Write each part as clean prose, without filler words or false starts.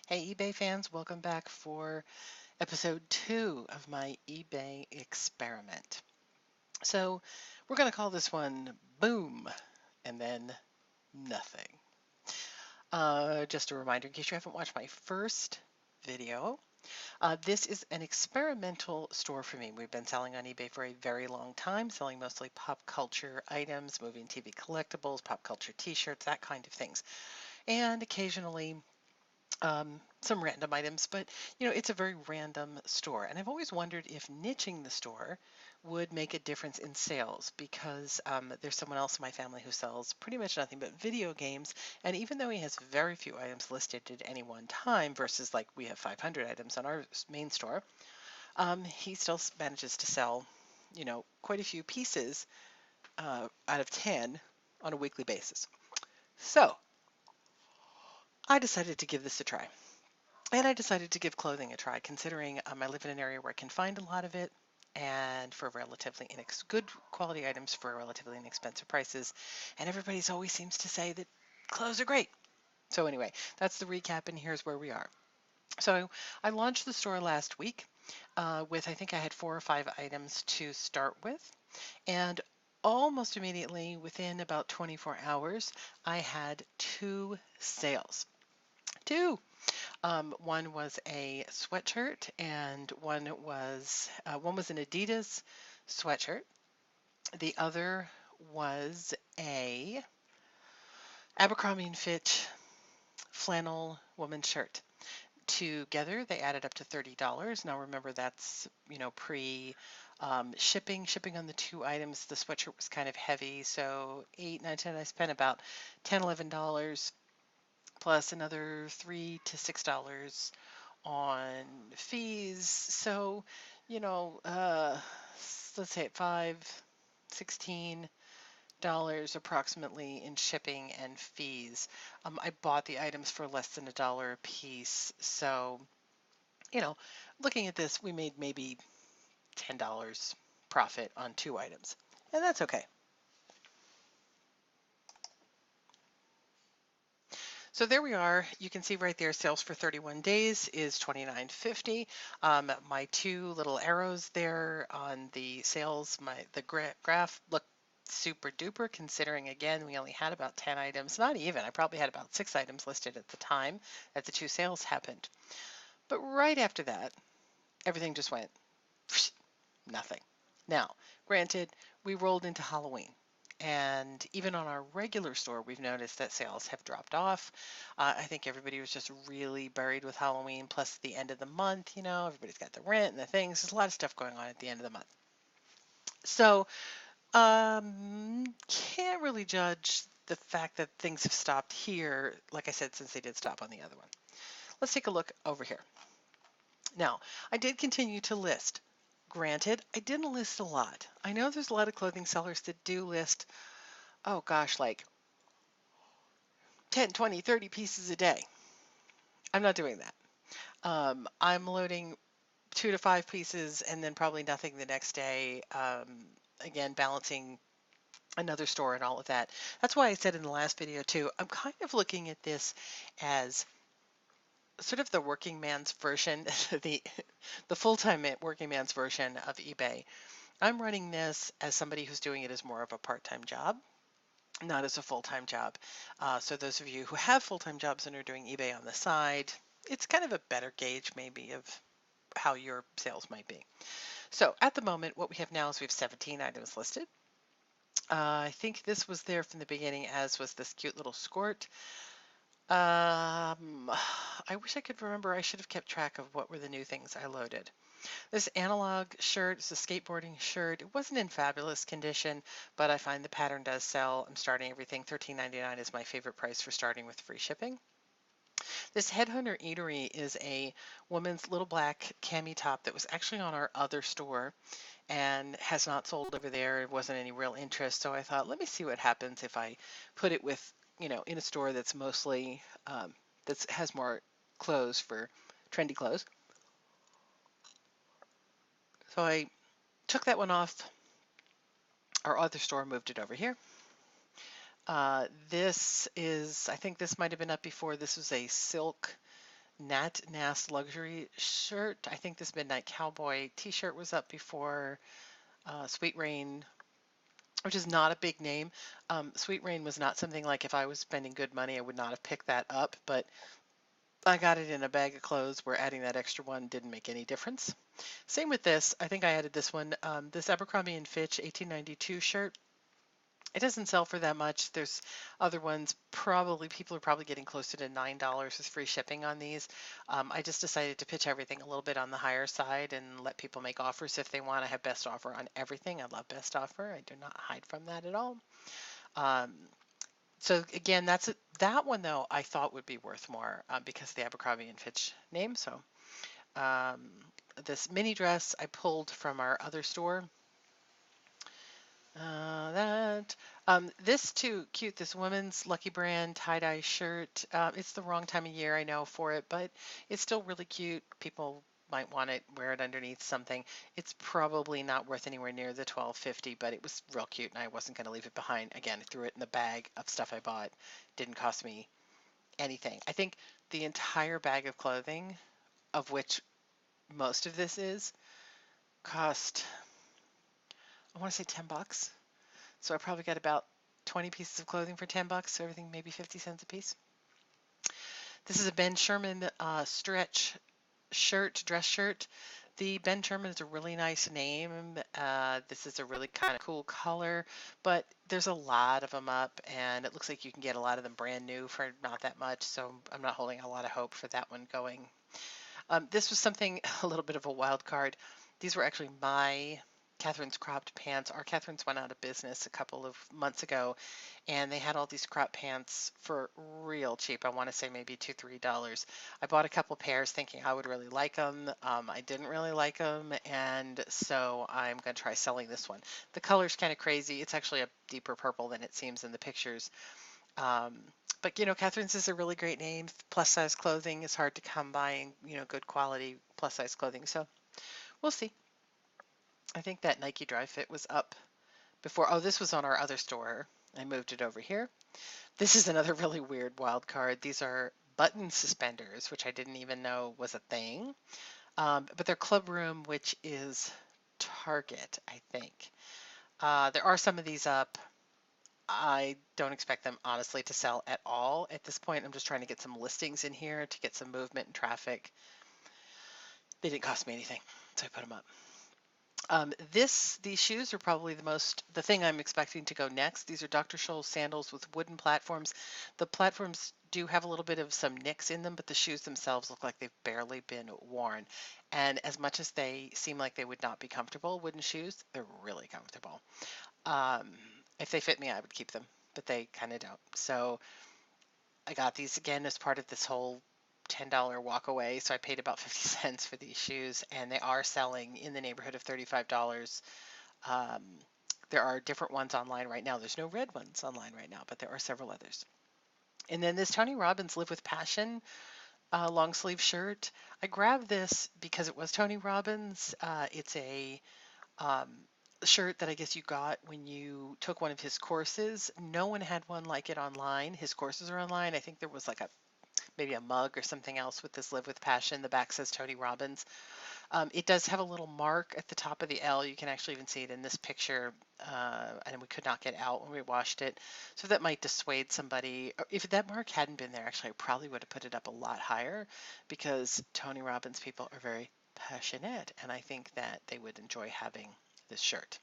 Hey eBay fans, welcome back for episode 2 of my eBay experiment. So we're going to call this one Boom and then Nothing. Just a reminder in case you haven't watched my first video, this is an experimental store for me. We've been selling on eBay for a very long time, selling mostly pop culture items, movie and TV collectibles, pop culture t-shirts, that kind of things. And occasionally some random items, but it's a very random store. And I've always wondered if niching the store would make a difference in sales because there's someone else in my family who sells pretty much nothing but video games. And even though he has very few items listed at any one time versus like we have 500 items on our main store, he still manages to sell, quite a few pieces out of 10 on a weekly basis. So I decided to give this a try. And I decided to give clothing a try, considering I live in an area where I can find a lot of it and for relatively good quality items for relatively inexpensive prices. And everybody always seems to say that clothes are great. So anyway, that's the recap, and here's where we are. So I launched the store last week with, I think I had 4 or 5 items to start with. And almost immediately, within about 24 hours, I had 2 sales. Two. One was a sweatshirt, and one was an Adidas sweatshirt. The other was a Abercrombie and Fitch flannel woman's shirt. Together, they added up to $30. Now remember, that's pre shipping. Shipping on the 2 items. The sweatshirt was kind of heavy, so 8, 9, 10. I spent about $10, $11 plus another $3 to $6 on fees. So, you know, uh, let's say at 5, $16 approximately in shipping and fees. I bought the items for less than $1 a piece. So, you know, looking at this, we made maybe $10 profit on 2 items. And that's okay. So there we are. You can see right there, sales for 31 days is $29.50. My 2 little arrows there on the sales, the graph look super duper considering, again, we only had about 10 items. Not even. I probably had about 6 items listed at the time that the 2 sales happened. But right after that, everything just went nothing. Now, granted, we rolled into Halloween. And even on our regular store, we've noticed that sales have dropped off. I think everybody was just really buried with Halloween, plus the end of the month, everybody's got the rent and the things. There's a lot of stuff going on at the end of the month. So, can't really judge the fact that things have stopped here, like I said, since they did stop on the other one. Let's take a look over here. Now, I did continue to list. Granted, I didn't list a lot. I know there's a lot of clothing sellers that do list, oh gosh, like 10, 20, 30 pieces a day. I'm not doing that. I'm loading 2 to 5 pieces and then probably nothing the next day. Again, balancing another store and all of that. That's why I said in the last video too, I'm kind of looking at this as sort of the working man's version, the full-time working man's version of eBay. I'm running this as somebody who's doing it as more of a part-time job, not as a full-time job. So those of you who have full-time jobs and are doing eBay on the side, it's kind of a better gauge maybe of how your sales might be. So at the moment, what we have now is we have 17 items listed. I think this was there from the beginning, as was this cute little skirt. I wish I could remember. I should have kept track of what were the new things I loaded. This analog shirt is a skateboarding shirt. It wasn't in fabulous condition, but I find the pattern does sell. I'm starting everything. $13.99 is my favorite price for starting with free shipping. This Headhunter Eatery is a woman's little black cami top that was actually on our other store and has not sold over there. There wasn't any real interest, so I thought, let me see what happens if I put it with, in a store that's mostly that has more clothes for trendy clothes. So I took that one off our other store, moved it over here. This is, I think this might have been up before. This was a silk Nat Nast luxury shirt. I think this Midnight Cowboy t-shirt was up before. Sweet Rain, which is not a big name. Sweet Rain was not something like if I was spending good money, I would not have picked that up, but I got it in a bag of clothes where adding that extra one didn't make any difference. Same with this. I think I added this one. This Abercrombie and Fitch 1892 shirt. It doesn't sell for that much. There's other ones. Probably people are probably getting closer to $9 as free shipping on these. I just decided to pitch everything a little bit on the higher side and let people make offers if they want. I have best offer on everything. I love best offer. I do not hide from that at all. Um, so again, that one though I thought would be worth more because of the Abercrombie and Fitch name. So um, this mini dress I pulled from our other store. That this too cute. This women's Lucky Brand tie-dye shirt. It's the wrong time of year, I know, for it, but it's still really cute. People might want it, wear it underneath something. It's probably not worth anywhere near the $12.50, but it was real cute, and I wasn't going to leave it behind. Again, I threw it in the bag of stuff I bought. Didn't cost me anything. I think the entire bag of clothing, of which most of this is, cost, I want to say $10. So I probably got about 20 pieces of clothing for $10, so everything maybe 50 cents a piece. This is a Ben Sherman stretch shirt, dress shirt. The Ben Sherman is a really nice name. This is a really kind of cool color, but there's a lot of them up, and it looks like you can get a lot of them brand new for not that much, so I'm not holding a lot of hope for that one going. This was something a little bit of a wild card. These were actually my Catherine's cropped pants. Our Catherine's went out of business a couple of months ago, and they had all these crop pants for real cheap. I want to say maybe $2, $3. I bought a couple pairs thinking I would really like them. I didn't really like them, and so I'm going to try selling this one. The color's kind of crazy. It's actually a deeper purple than it seems in the pictures. Um, but Catherine's is a really great name. Plus size clothing is hard to come by, and good quality plus size clothing. So we'll see. I think that Nike Dry Fit was up before. Oh, this was on our other store. I moved it over here. This is another really weird wild card. These are button suspenders, which I didn't even know was a thing. But they're Club Room, which is Target, I think. There are some of these up. I don't expect them, honestly, to sell at all at this point. I'm just trying to get some listings in here to get some movement and traffic. They didn't cost me anything, so I put them up. These shoes are probably the thing I'm expecting to go next. These are Dr. Scholl's sandals with wooden platforms. The platforms do have a little bit of some nicks in them, but the shoes themselves look like they've barely been worn. And as much as they seem like they would not be comfortable, wooden shoes, they're really comfortable. Um, if they fit me, I would keep them, but they kind of don't. So I got these again as part of this whole $10 walk away. So I paid about 50 cents for these shoes, and they are selling in the neighborhood of $35. Um, there are different ones online right now. There's no red ones online right now, but there are several others. And then this Tony Robbins Live with Passion long sleeve shirt. I grabbed this because it was Tony Robbins. It's a um, shirt that I guess you got when you took one of his courses. No one had one like it online. His courses are online. I think there was like maybe a mug or something else with this Live with Passion. The back says Tony Robbins. It does have a little mark at the top of the L. You can actually even see it in this picture, and we could not get out when we washed it. So that might dissuade somebody. If that mark hadn't been there, actually, I probably would have put it up a lot higher because Tony Robbins people are very passionate, and I think that they would enjoy having this shirt.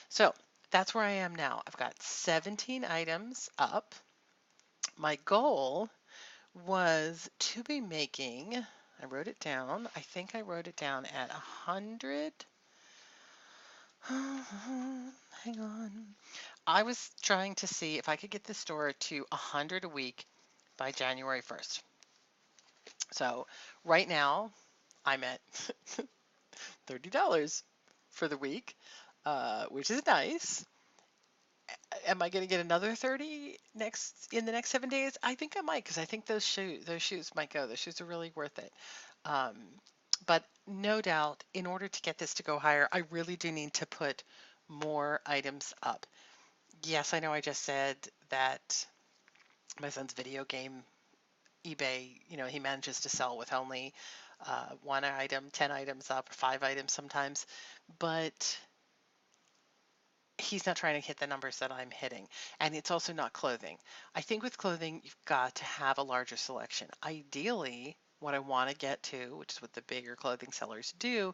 So that's where I am now. I've got 17 items up. My goal was to be making, I wrote it down. I think I wrote it down at 100. Hang on. I was trying to see if I could get the store to 100 a week by January 1st. So right now I'm at $30 for the week, which is nice. Am I going to get another 30 in the next 7 days? I think I might, because I think those shoes might go. Those shoes are really worth it. Um, but no doubt, in order to get this to go higher, I really do need to put more items up. Yes, I know I just said that my son's video game eBay, he manages to sell with only one item, 10 items up, 5 items sometimes, but he's not trying to hit the numbers that I'm hitting. And it's also not clothing. I think with clothing, you've got to have a larger selection. Ideally, what I want to get to, which is what the bigger clothing sellers do,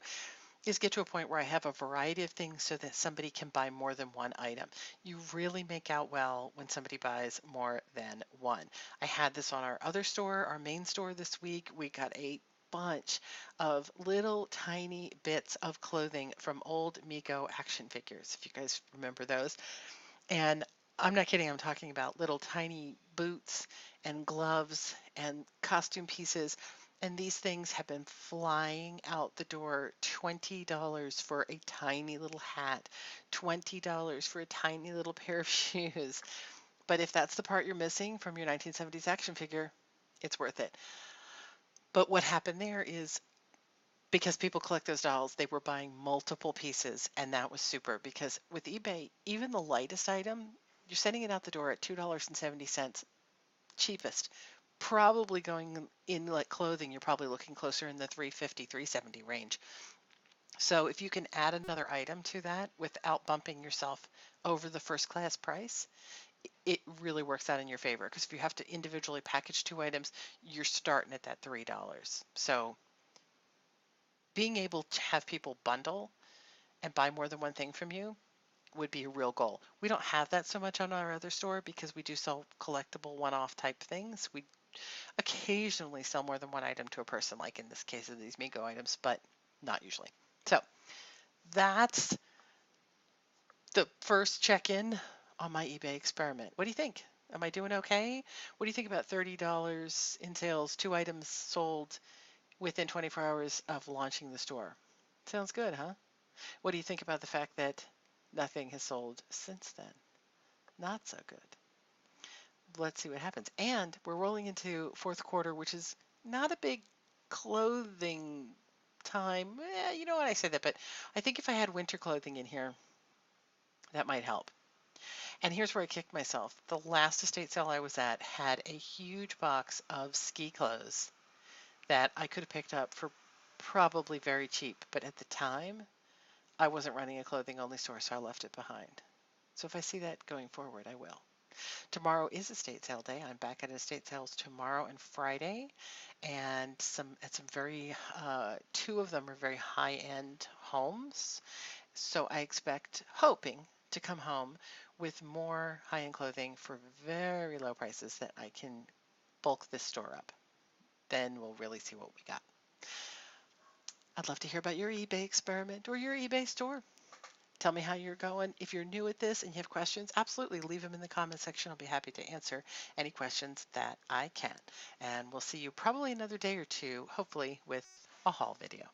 is get to a point where I have a variety of things so that somebody can buy more than one item. You really make out well when somebody buys more than one. I had this on our other store, our main store this week. We got a bunch of little tiny bits of clothing from old Mego action figures, if you guys remember those. And I'm not kidding, I'm talking about little tiny boots and gloves and costume pieces. And these things have been flying out the door. $20 for a tiny little hat, $20 for a tiny little pair of shoes. But if that's the part you're missing from your 1970s action figure, it's worth it. But what happened there is because people collect those dolls, they were buying multiple pieces, and that was super because with eBay, even the lightest item, you're sending it out the door at $2.70, cheapest. Probably going in like clothing, you're probably looking closer in the 350, 370 range. So if you can add another item to that without bumping yourself over the first class price, it really works out in your favor because if you have to individually package 2 items, you're starting at that $3. So being able to have people bundle and buy more than one thing from you would be a real goal. We don't have that so much on our other store because we do sell collectible one-off type things. We occasionally sell more than one item to a person, like in this case of these Mego items, but not usually. So that's the first check-in on my eBay experiment. What do you think? Am I doing okay? What do you think about $30 in sales, 2 items sold within 24 hours of launching the store? Sounds good, huh? What do you think about the fact that nothing has sold since then? Not so good. Let's see what happens. And we're rolling into fourth quarter, which is not a big clothing time. You know what, I say that, but I think if I had winter clothing in here, that might help. And here's where I kicked myself. The last estate sale I was at had a huge box of ski clothes that I could have picked up for probably very cheap, but at the time, I wasn't running a clothing only store, so I left it behind. So if I see that going forward, I will. Tomorrow is estate sale day. I'm back at estate sales tomorrow and Friday, and some very 2 of them are very high-end homes. So I expect, hoping to come home with more high-end clothing for very low prices that I can bulk this store up. Then we'll really see what we got. I'd love to hear about your eBay experiment or your eBay store. Tell me how you're going. If you're new at this and you have questions, absolutely leave them in the comment section. I'll be happy to answer any questions that I can. And we'll see you probably another day or two, hopefully with a haul video.